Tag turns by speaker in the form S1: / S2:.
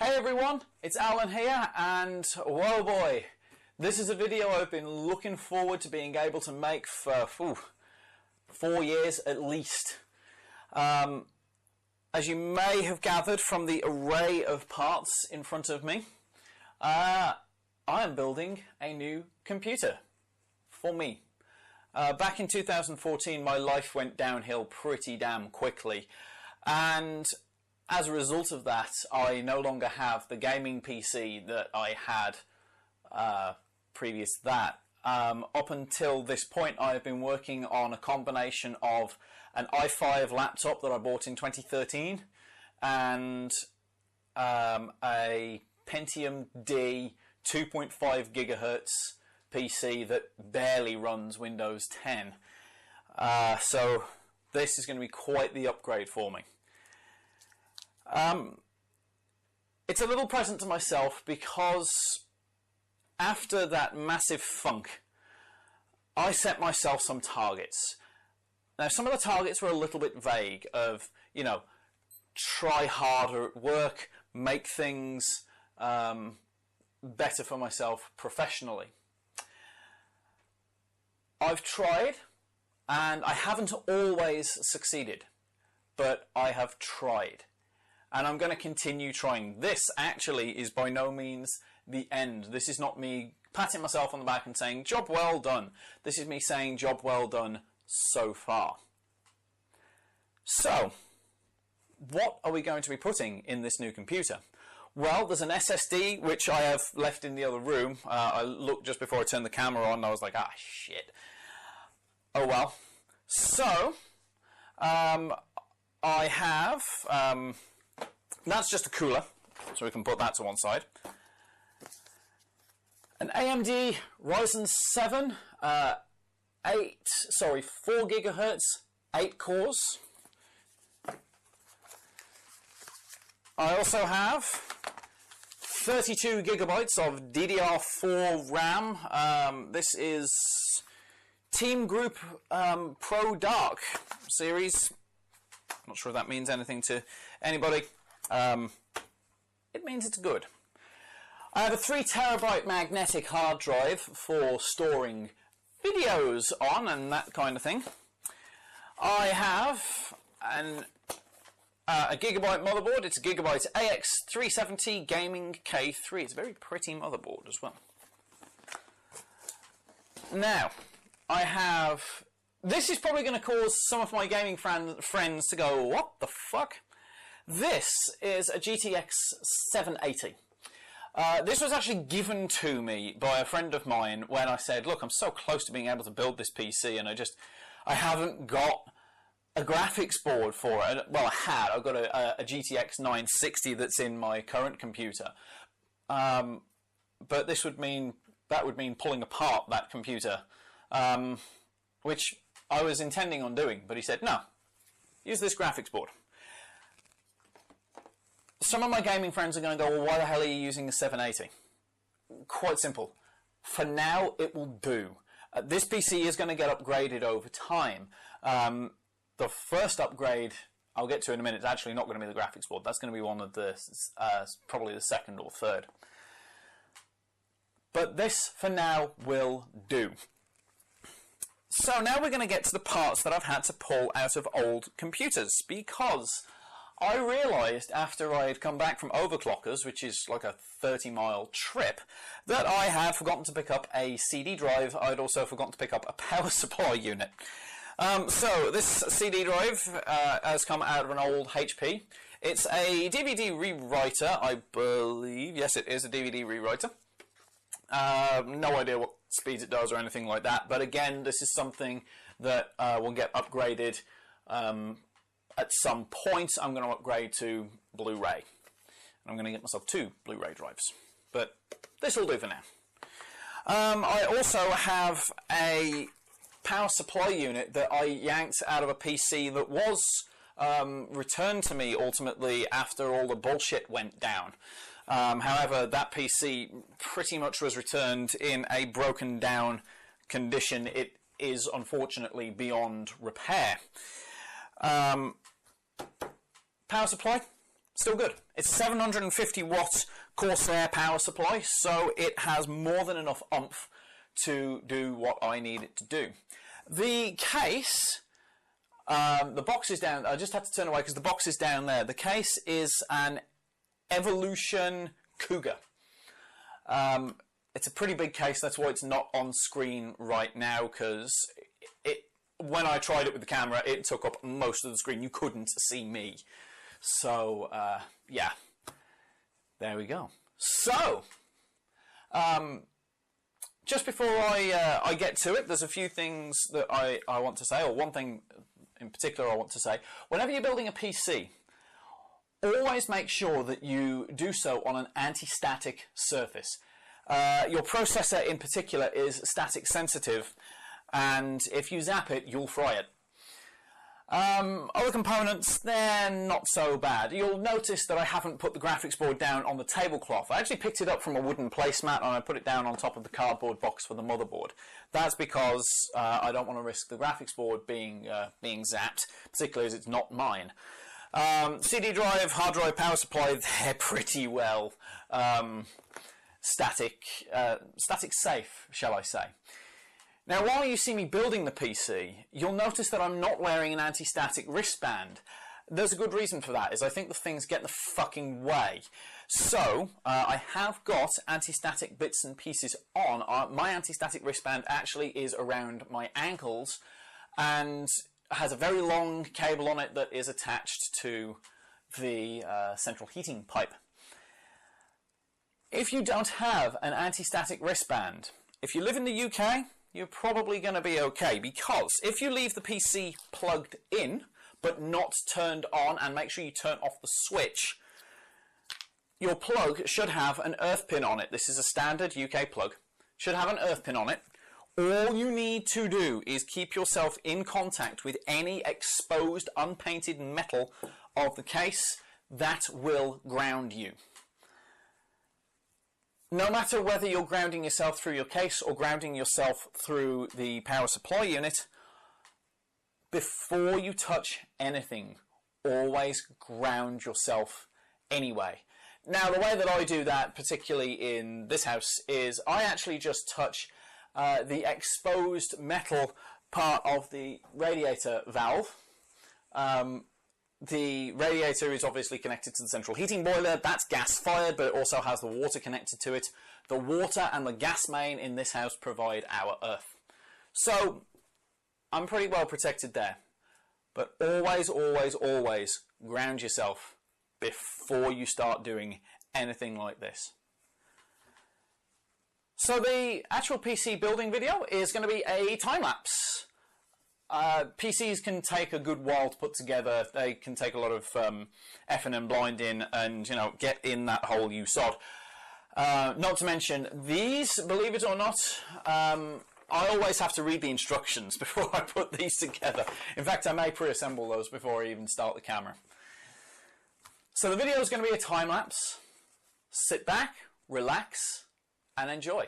S1: Hey everyone, it's Alan here, and whoa boy, this is a video I've been looking forward to being able to make for 4 years at least. As you may have gathered from the array of parts in front of me, I am building a new computer for me. Back in 2014 my life went downhill pretty damn quickly, and as a result of that, I no longer have the gaming PC that I had previous to that. Up until this point, I've been working on a combination of an i5 laptop that I bought in 2013 and a Pentium D 2.5 gigahertz PC that barely runs Windows 10. So this is going to be quite the upgrade for me. It's a little present to myself because after that massive funk, I set myself some targets. Now, some of the targets were a little bit vague of, you know, try harder at work, make things better for myself professionally. I've tried, and I haven't always succeeded, but I have tried. And I'm going to continue trying. This actually is by no means the end. This is not me patting myself on the back and saying, job well done. This is me saying, job well done so far. So, what are we going to be putting in this new computer? Well, there's an SSD, which I have left in the other room. I looked just before I turned the camera on, and I was like, ah, shit. Oh well. So, I have... that's just a cooler, so we can put that to one side. An AMD Ryzen 7, 4 gigahertz, 8 cores. I also have 32 gigabytes of DDR4 RAM. This is Team Group Pro Dark series. Not sure if that means anything to anybody. It means it's good. I have a 3 terabyte magnetic hard drive for storing videos on and that kind of thing. I have a Gigabyte motherboard. It's a Gigabyte AX370 Gaming K3. It's a very pretty motherboard as well. Now, I have... This is probably going to cause some of my gaming friends to go, what the fuck? This is a GTX 780. This was actually given to me by a friend of mine when I said, look, I'm so close to being able to build this PC and I haven't got a graphics board for it. Well, I've got a GTX 960 that's in my current computer. But that would mean pulling apart that computer, which I was intending on doing, but he said, no, use this graphics board. Some of my gaming friends are going to go, well, why the hell are you using a 780? Quite simple. For now, it will do. This PC is going to get upgraded over time. The first upgrade I'll get to in a minute is actually not going to be the graphics board. That's going to be one of the, probably the second or third. But this, for now, will do. So now we're going to get to the parts that I've had to pull out of old computers, because I realised after I had come back from Overclockers, which is like a 30-mile trip, that I had forgotten to pick up a CD drive. I'd also forgotten to pick up a power supply unit. So this CD drive has come out of an old HP. It's a DVD rewriter, I believe. Yes, it is a DVD rewriter. No idea what speeds it does or anything like that, but again, this is something that will get upgraded at some point. I'm going to upgrade to Blu-ray. I'm going to get myself 2 Blu-ray drives, but this will do for now. I also have a power supply unit that I yanked out of a PC that was returned to me ultimately after all the bullshit went down. However, that PC pretty much was returned in a broken down condition. It is unfortunately beyond repair. Power supply, Still good. It's a 750 watt Corsair power supply, so it has more than enough oomph to do what I need it to do. The case, the box is down. I just had to turn away because the box is down there. The case is an Evolution Cougar. It's a pretty big case. That's why it's not on screen right now, because when I tried it with the camera, it took up most of the screen. You couldn't see me. So, yeah, there we go. So, just before I get to it, there's a few things that I want to say, or one thing in particular I want to say. Whenever you're building a PC, always make sure that you do so on an anti-static surface. Your processor in particular is static sensitive, and if you zap it, you'll fry it. Other components, they're not so bad. You'll notice that I haven't put the graphics board down on the tablecloth. I actually picked it up from a wooden placemat and I put it down on top of the cardboard box for the motherboard. That's because I don't want to risk the graphics board being zapped, particularly as it's not mine. CD drive, hard drive, power supply, they're pretty well static safe, shall I say. Now, while you see me building the PC, you'll notice that I'm not wearing an anti-static wristband. There's a good reason for that, is I think the things get in the fucking way. So, I have got anti-static bits and pieces on. My anti-static wristband actually is around my ankles and has a very long cable on it that is attached to the central heating pipe. If you don't have an anti-static wristband, if you live in the UK, you're probably going to be okay, because if you leave the PC plugged in but not turned on, and make sure you turn off the switch, your plug should have an earth pin on it. This is a standard UK plug. Should have an earth pin on it. All you need to do is keep yourself in contact with any exposed unpainted metal of the case. That will ground you. No matter whether you're grounding yourself through your case or grounding yourself through the power supply unit, before you touch anything, always ground yourself anyway. Now, the way that I do that, particularly in this house, is I actually just touch the exposed metal part of the radiator valve. The radiator is obviously connected to the central heating boiler. That's gas-fired, but it also has the water connected to it. The water and the gas main in this house provide our earth. So, I'm pretty well protected there. But always, always, always ground yourself before you start doing anything like this. So the actual PC building video is going to be a time-lapse. PCs can take a good while to put together. They can take a lot of effing and blinding and, you know, get in that hole you sod. Not to mention, these, believe it or not, I always have to read the instructions before I put these together. In fact, I may pre-assemble those before I even start the camera. So the video is going to be a time-lapse. Sit back, relax, and enjoy.